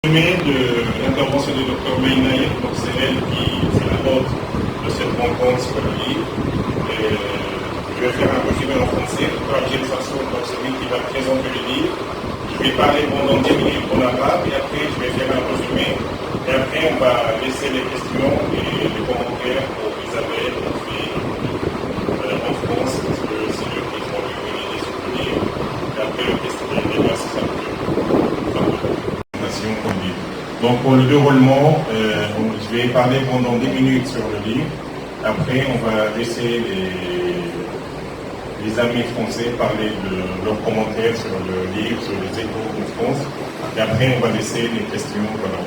De l'intervention du Dr Meinaï, donc c'est elle qui est la hôte de cette rencontre sur le livre. Je vais faire un résumé en français. Rajil Sassoon, donc c'est lui qui va présenter le livre. Je vais parler pendant 10 minutes en arabe et après je vais faire un résumé. Et après on va laisser les questions et les commentaires pour Isabelle en France, parce que c'est eux qui vont lui donner des souvenirs. Et après le questionnaire débat, c'est ça. Donc pour le déroulement, je vais parler pendant 10 minutes sur le livre. Après, on va laisser les amis français parler de leurs commentaires sur le livre, sur les échos en France. Et après, on va laisser les questions. Voilà.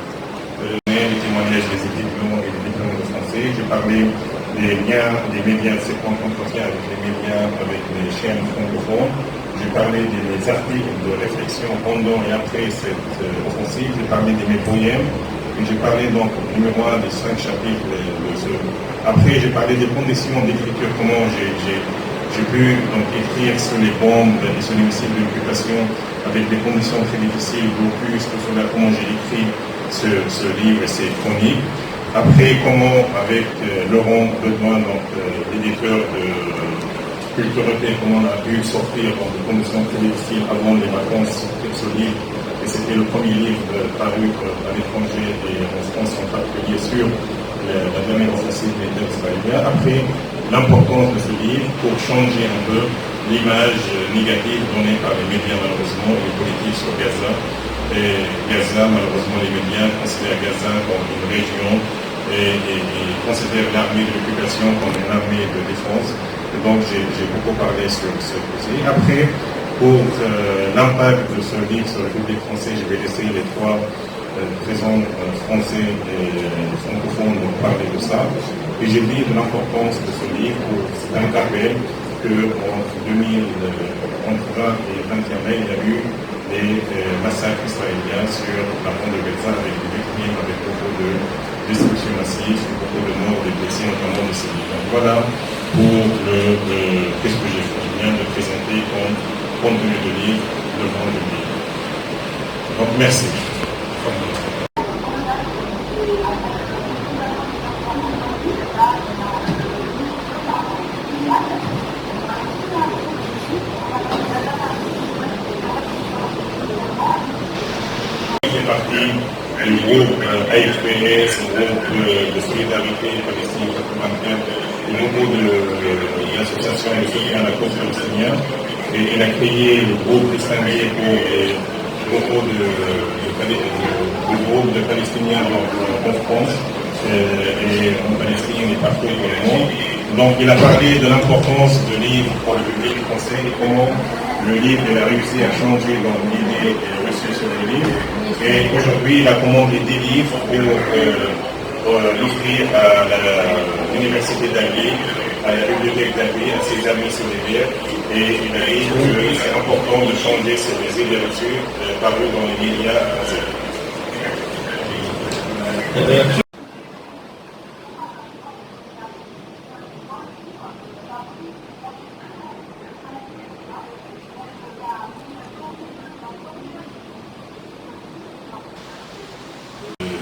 Les témoignages des étudiants et des diplômes de français. J'ai parlé des liens des médias, de ces points d'entretien avec les médias, avec les chaînes francophones. J'ai parlé des articles de réflexion pendant et après cette offensive. J'ai parlé de mes poèmes. Et j'ai parlé donc numéro 1 des 5 chapitres de ce. Après, j'ai parlé des conditions d'écriture, comment j'ai pu donc écrire sur les bombes et sur les missiles d'occupation avec des conditions très difficiles, blocus, tout cela, comment j'ai écrit ce livre et ces chroniques. Après, comment avec Laurent Bedouin, donc l'éditeur de Culturité, comment on a pu sortir dans des conditions très difficiles avant les vacances, sortir ce livre. Et c'était le premier livre paru à l'étranger et en France en particulier sur la dernière offensive des terres israéliens. Après, l'importance de ce livre pour changer un peu l'image négative donnée par les médias malheureusement et les politiques sur Gaza. Et Gaza, malheureusement, les médias considèrent Gaza comme une région et considèrent l'armée de l'occupation comme une armée de défense. Et donc j'ai beaucoup parlé sur ce sujet. Après, pour l'impact de ce livre sur le public français, je vais laisser les trois présents français et francophones parler de ça. Et j'ai dit de l'importance de ce livre. C'est un rappel qu'entre 2020 et 2021, il y a eu des massacres israéliens sur la bande de Gaza avec des victimes, avec beaucoup de destruction massive, beaucoup de morts, des blessés, notamment des civils. Donc voilà pour qu'est-ce que je viens de présenter comme contenu de livre devant le livre. Donc merci. J'ai parti du groupe AFPS, le groupe de solidarité Palestine 95, au niveau de l'association de soutien à la cause palestinienne. Et il a créé le groupe distingué pour les groupes de Palestiniens en France et en Palestine et partout dans le monde. Donc il a parlé de l'importance du livre pour le public français et comment le livre a réussi à changer l'idée reçue sur le livre. Et aujourd'hui il a commandé 10 livres pour l'offrir à l'université d'Alger, à la bibliothèque d'Alger, à ses amis solidaires. Et il a dit que c'est important de changer ces idées reçues parues dans les médias.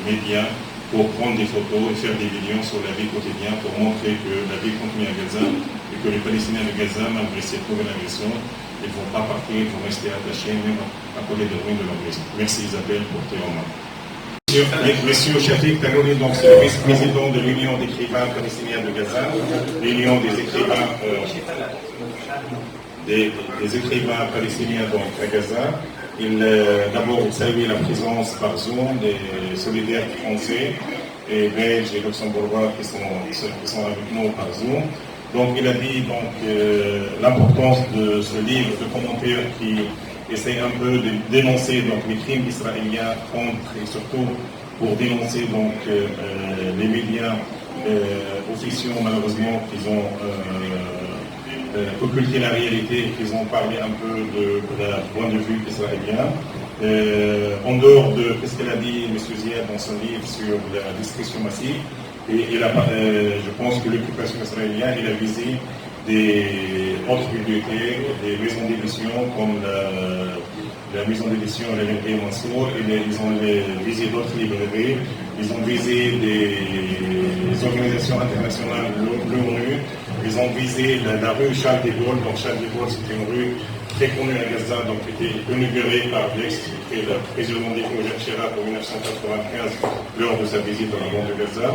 Médias pour prendre des photos et faire des vidéos sur la vie quotidienne pour montrer que la vie continue à Gaza et que les Palestiniens de Gaza, malgré cette nouvelle agression, ils ne vont pas partir, ils vont rester attachés même à côté de ruines de leur maison. Merci Isabelle pour tes remarques. Monsieur Shafiq Tanouri, donc c'est le vice-président de l'Union d'écrivains palestiniens de Gaza, l'Union des écrivains des écrivains palestiniens donc, à Gaza. D'abord, il salue la présence par Zoom des solidaires français et belges et luxembourgeois qui sont avec nous par Zoom. Donc, il a dit l'importance de ce livre de commentaires qui essaie un peu de dénoncer donc, les crimes israéliens contre et surtout pour dénoncer donc, les médias officieux malheureusement qui ont occulté la réalité et qu'ils ont parlé un peu de la point de vue israélien. En dehors de ce qu'elle a dit M. Ziad dans son livre sur la destruction massive, et je pense que l'occupation israélienne il a visé des autres bibliothèques, des maisons d'édition comme la maison d'édition de l'Université Mansour, ils ont visé d'autres librairies, ils ont visé des organisations internationales, l'ONU, ils ont visé la rue Charles de Gaulle. Donc Charles de Gaulle, c'était une rue très connue à Gaza, donc qui était inaugurée par l'ex, qui était le président des Jacques Chirac en 1995 lors de sa visite dans la bande de Gaza.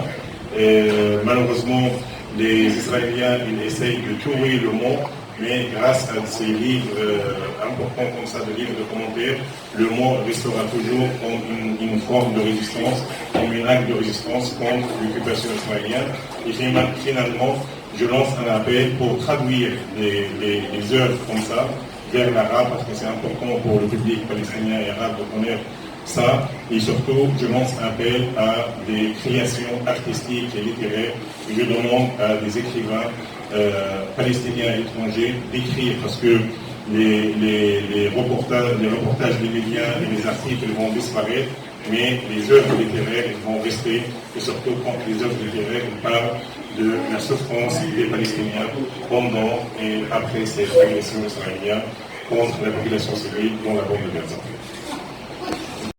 Et malheureusement, les Israéliens, ils essayent de tuer le mot, mais grâce à ces livres importants comme ça, de livres de commentaires, le mot restera toujours comme une forme de résistance, comme un acte de résistance contre l'occupation israélienne. Et finalement, je lance un appel pour traduire les œuvres comme ça vers l'arabe, parce que c'est important pour le public palestinien et arabe de connaître ça. Et surtout, je lance un appel à des créations artistiques et littéraires. Je demande à des écrivains palestiniens et étrangers d'écrire, parce que les reportages des médias et les articles vont disparaître, mais les œuvres littéraires vont rester, et surtout quand les œuvres littéraires parlent de la souffrance des Palestiniens pendant et après cette agression israélienne contre la population civile dans la bande de Gaza.